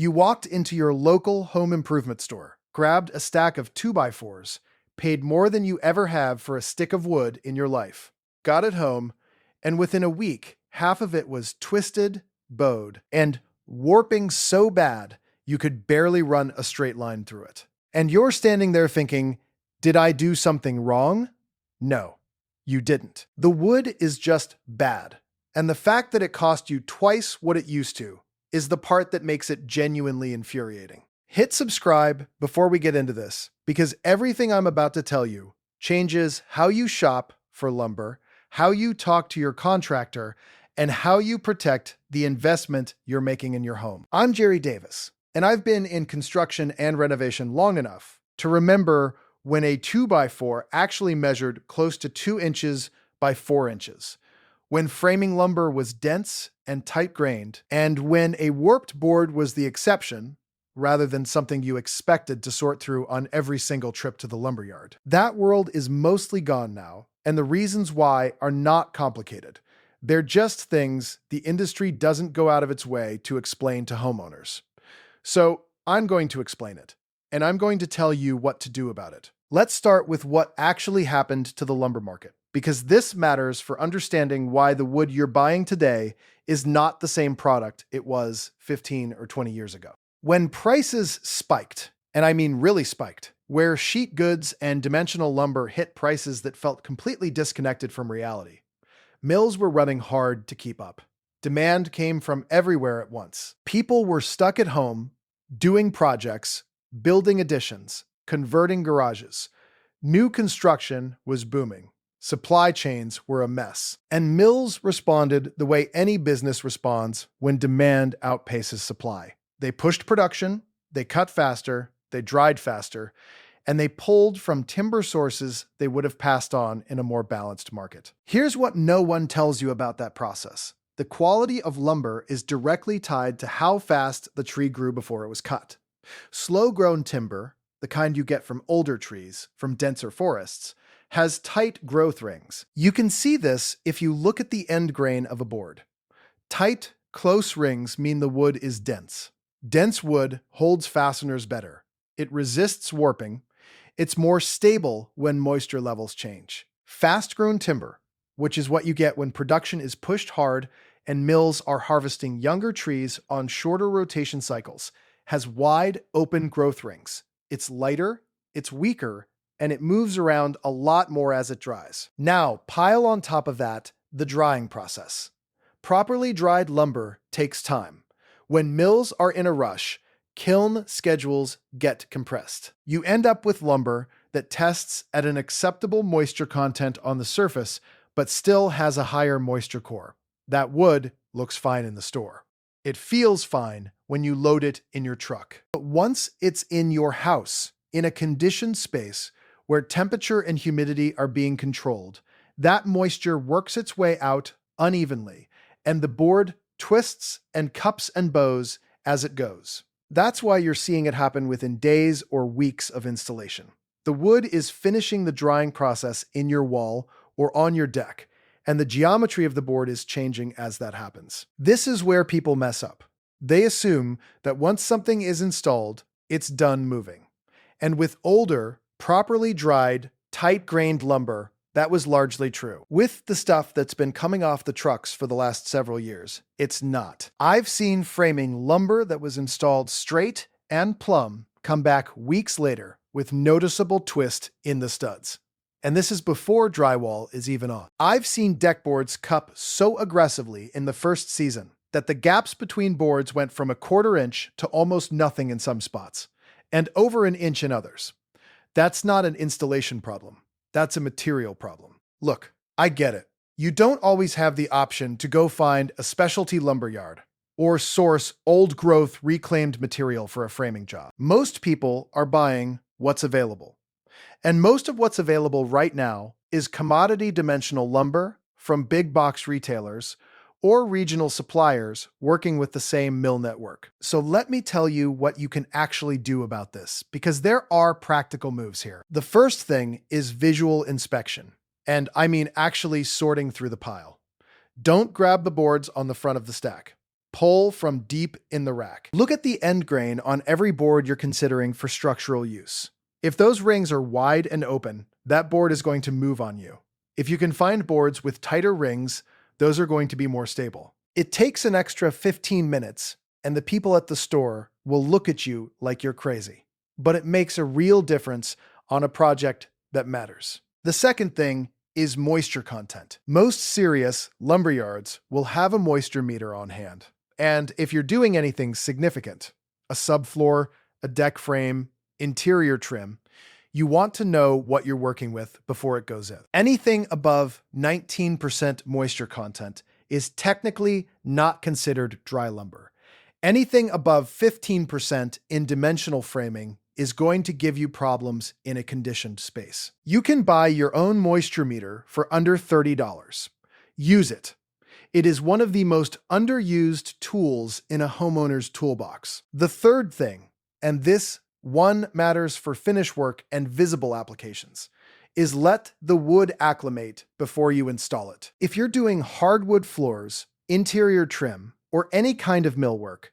You walked into your local home improvement store, grabbed a stack of 2x4s, paid more than you ever have for a stick of wood in your life, got it home, and within a week, half of it was twisted, bowed, and warping so bad you could barely run a straight line through it. And you're standing there thinking, did I do something wrong? No, you didn't. The wood is just bad. And the fact that it cost you twice what it used to is the part that makes it genuinely infuriating. Hit subscribe before we get into this, because everything I'm about to tell you changes how you shop for lumber, how you talk to your contractor, and how you protect the investment you're making in your home. I'm Jerry Davis, and I've been in construction and renovation long enough to remember when a 2x4 actually measured close to 2 inches by 4 inches, when framing lumber was dense and tight-grained, and when a warped board was the exception rather than something you expected to sort through on every single trip to the lumberyard. That world is mostly gone now, and the reasons why are not complicated. They're just things the industry doesn't go out of its way to explain to homeowners. So I'm going to explain it, and I'm going to tell you what to do about it. Let's start with what actually happened to the lumber market, because this matters for understanding why the wood you're buying today is not the same product it was 15 or 20 years ago. When prices spiked, and I mean really spiked, where sheet goods and dimensional lumber hit prices that felt completely disconnected from reality, mills were running hard to keep up. Demand came from everywhere at once. People were stuck at home, doing projects, building additions, converting garages. New construction was booming. Supply chains were a mess. And mills responded the way any business responds when demand outpaces supply. They pushed production, they cut faster, they dried faster, and they pulled from timber sources they would have passed on in a more balanced market. Here's what no one tells you about that process. The quality of lumber is directly tied to how fast the tree grew before it was cut. Slow-grown timber, the kind you get from older trees, from denser forests, has tight growth rings. You can see this if you look at the end grain of a board. Tight, close rings mean the wood is dense. Dense wood holds fasteners better. It resists warping. It's more stable when moisture levels change. Fast-grown timber, which is what you get when production is pushed hard and mills are harvesting younger trees on shorter rotation cycles, has wide, open growth rings. It's lighter, it's weaker, and it moves around a lot more as it dries. Now, pile on top of that the drying process. Properly dried lumber takes time. When mills are in a rush, kiln schedules get compressed. You end up with lumber that tests at an acceptable moisture content on the surface, but still has a higher moisture core. That wood looks fine in the store. It feels fine when you load it in your truck. But once it's in your house, in a conditioned space where temperature and humidity are being controlled, that moisture works its way out unevenly, and the board twists and cups and bows as it goes. That's why you're seeing it happen within days or weeks of installation. The wood is finishing the drying process in your wall or on your deck, and the geometry of the board is changing as that happens. This is where people mess up. They assume that once something is installed, it's done moving. And with older, properly dried, tight-grained lumber, that was largely true. With the stuff that's been coming off the trucks for the last several years, it's not. I've seen framing lumber that was installed straight and plumb come back weeks later with noticeable twist in the studs. And this is before drywall is even on. I've seen deck boards cup so aggressively in the first season that the gaps between boards went from 1/4 inch to almost nothing in some spots, and over an inch in others. That's not an installation problem. That's a material problem. Look, I get it. You don't always have the option to go find a specialty lumberyard or source old-growth reclaimed material for a framing job. Most people are buying what's available. And most of what's available right now is commodity dimensional lumber from big box retailers or regional suppliers working with the same mill network. So let me tell you what you can actually do about this, because there are practical moves here. The first thing is visual inspection, and I mean actually sorting through the pile. Don't grab the boards on the front of the stack. Pull from deep in the rack. Look at the end grain on every board you're considering for structural use. If those rings are wide and open, that board is going to move on you. If you can find boards with tighter rings, those are going to be more stable. It takes an extra 15 minutes, and the people at the store will look at you like you're crazy. But it makes a real difference on a project that matters. The second thing is moisture content. Most serious lumberyards will have a moisture meter on hand. And if you're doing anything significant, a subfloor, a deck frame, interior trim, you want to know what you're working with before it goes in. Anything above 19% moisture content is technically not considered dry lumber. Anything above 15% in dimensional framing is going to give you problems in a conditioned space. You can buy your own moisture meter for under $30. Use it. It is one of the most underused tools in a homeowner's toolbox. The third thing, and this one matters for finish work and visible applications, is let the wood acclimate before you install it. If you're doing hardwood floors, interior trim, or any kind of millwork,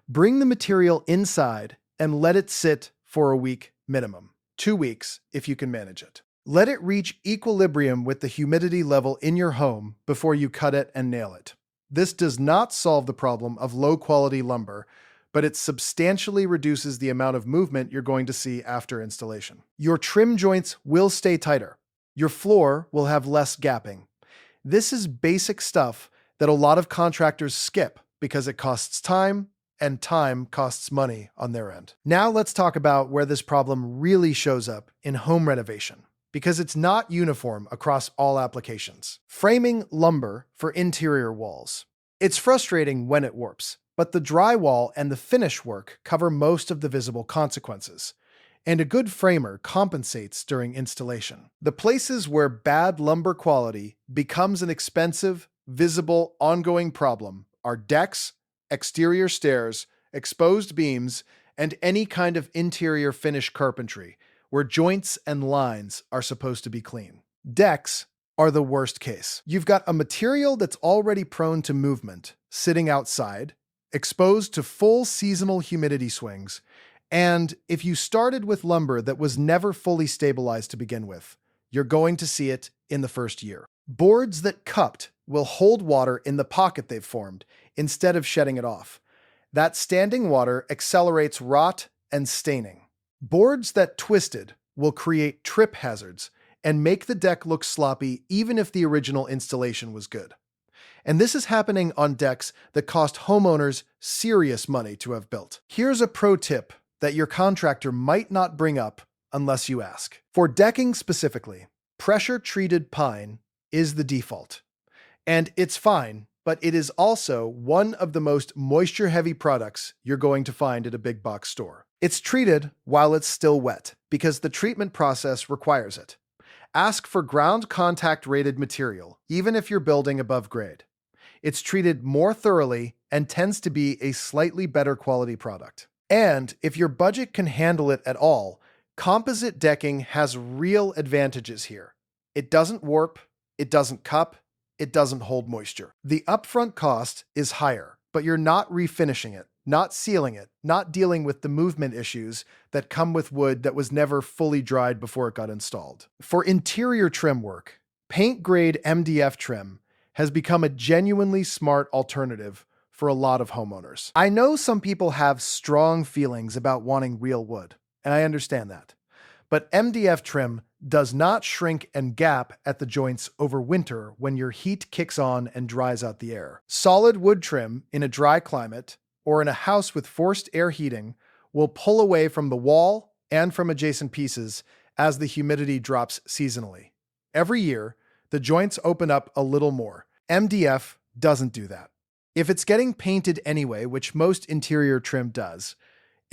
bring the material inside and let it sit for a week minimum. 2 weeks if you can manage it. Let it reach equilibrium with the humidity level in your home before you cut it and nail it. This does not solve the problem of low-quality lumber, but it substantially reduces the amount of movement you're going to see after installation. Your trim joints will stay tighter. Your floor will have less gapping. This is basic stuff that a lot of contractors skip because it costs time, and time costs money on their end. Now let's talk about where this problem really shows up in home renovation, because it's not uniform across all applications. Framing lumber for interior walls. It's frustrating when it warps, but the drywall and the finish work cover most of the visible consequences, and a good framer compensates during installation. The places where bad lumber quality becomes an expensive, visible, ongoing problem are decks, exterior stairs, exposed beams, and any kind of interior finish carpentry, where joints and lines are supposed to be clean. Decks are the worst case. You've got a material that's already prone to movement, sitting outside, exposed to full seasonal humidity swings, and if you started with lumber that was never fully stabilized to begin with, you're going to see it in the first year. Boards that cupped will hold water in the pocket they've formed instead of shedding it off. That standing water accelerates rot and staining. Boards that twisted will create trip hazards and make the deck look sloppy even if the original installation was good. And this is happening on decks that cost homeowners serious money to have built. Here's a pro tip that your contractor might not bring up unless you ask. For decking specifically, pressure-treated pine is the default. And it's fine, but it is also one of the most moisture-heavy products you're going to find at a big box store. It's treated while it's still wet because the treatment process requires it. Ask for ground contact rated material, even if you're building above grade. It's treated more thoroughly and tends to be a slightly better quality product. And if your budget can handle it at all, composite decking has real advantages here. It doesn't warp, it doesn't cup, it doesn't hold moisture. The upfront cost is higher, but you're not refinishing it, not sealing it, not dealing with the movement issues that come with wood that was never fully dried before it got installed. For interior trim work, paint-grade MDF trim has become a genuinely smart alternative for a lot of homeowners. I know some people have strong feelings about wanting real wood, and I understand that. But MDF trim does not shrink and gap at the joints over winter when your heat kicks on and dries out the air. Solid wood trim in a dry climate or in a house with forced air heating will pull away from the wall and from adjacent pieces as the humidity drops seasonally. Every year, the joints open up a little more. MDF doesn't do that. If it's getting painted anyway, which most interior trim does,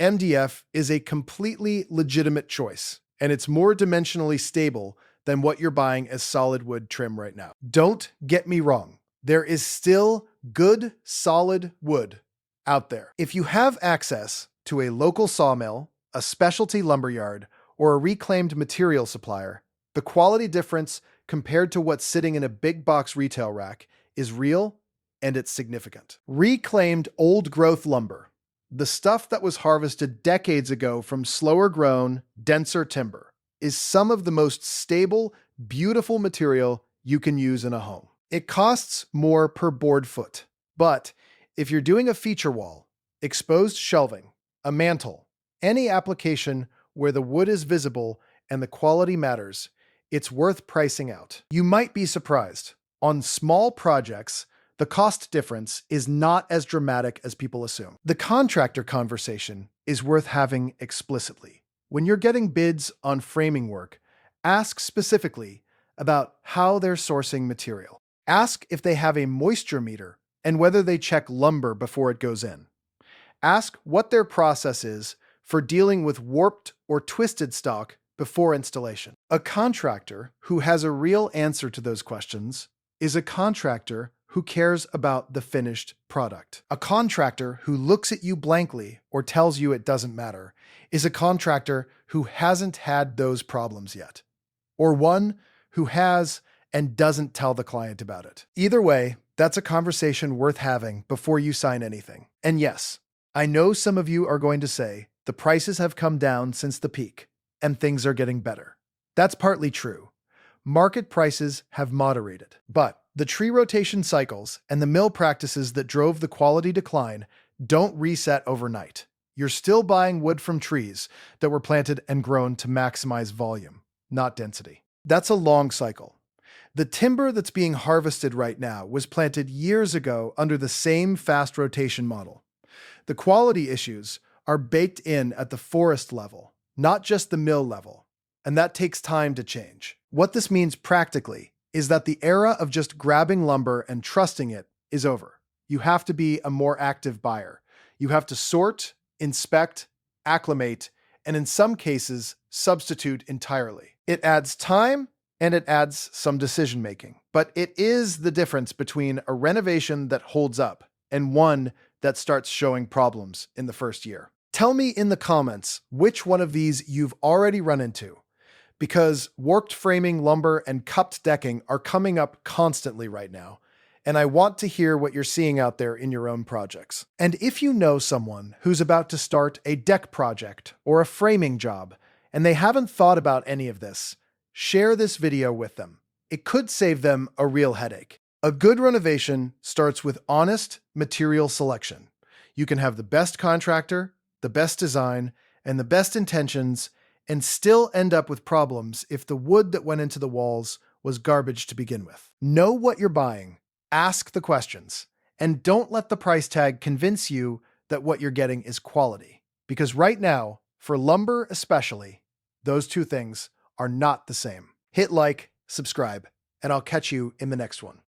MDF is a completely legitimate choice, and it's more dimensionally stable than what you're buying as solid wood trim right now. Don't get me wrong. There is still good, solid wood out there. If you have access to a local sawmill, a specialty lumberyard, or a reclaimed material supplier, the quality difference compared to what's sitting in a big box retail rack is real and it's significant. Reclaimed old-growth lumber, the stuff that was harvested decades ago from slower-grown, denser timber, is some of the most stable, beautiful material you can use in a home. It costs more per board foot, but if you're doing a feature wall, exposed shelving, a mantle, any application where the wood is visible and the quality matters, it's worth pricing out. You might be surprised. On small projects, the cost difference is not as dramatic as people assume. The contractor conversation is worth having explicitly. When you're getting bids on framing work, ask specifically about how they're sourcing material. Ask if they have a moisture meter and whether they check lumber before it goes in. Ask what their process is for dealing with warped or twisted stock before installation. A contractor who has a real answer to those questions is a contractor who cares about the finished product. A contractor who looks at you blankly or tells you it doesn't matter is a contractor who hasn't had those problems yet, or one who has and doesn't tell the client about it. Either way, that's a conversation worth having before you sign anything. And yes, I know some of you are going to say the prices have come down since the peak and things are getting better. That's partly true. Market prices have moderated, but the tree rotation cycles and the mill practices that drove the quality decline don't reset overnight. You're still buying wood from trees that were planted and grown to maximize volume, not density. That's a long cycle. The timber that's being harvested right now was planted years ago under the same fast rotation model. The quality issues are baked in at the forest level, not just the mill level, and that takes time to change. What this means practically is that the era of just grabbing lumber and trusting it is over. You have to be a more active buyer. You have to sort, inspect, acclimate, and in some cases, substitute entirely. It adds time and it adds some decision-making. But it is the difference between a renovation that holds up and one that starts showing problems in the first year. Tell me in the comments which one of these you've already run into, because warped framing, lumber, and cupped decking are coming up constantly right now, and I want to hear what you're seeing out there in your own projects. And if you know someone who's about to start a deck project or a framing job, and they haven't thought about any of this, share this video with them. It could save them a real headache. A good renovation starts with honest material selection. You can have the best contractor, the best design, and the best intentions, and still end up with problems if the wood that went into the walls was garbage to begin with. Know what you're buying, ask the questions, and don't let the price tag convince you that what you're getting is quality. Because right now, for lumber especially, those two things are not the same. Hit like, subscribe, and I'll catch you in the next one.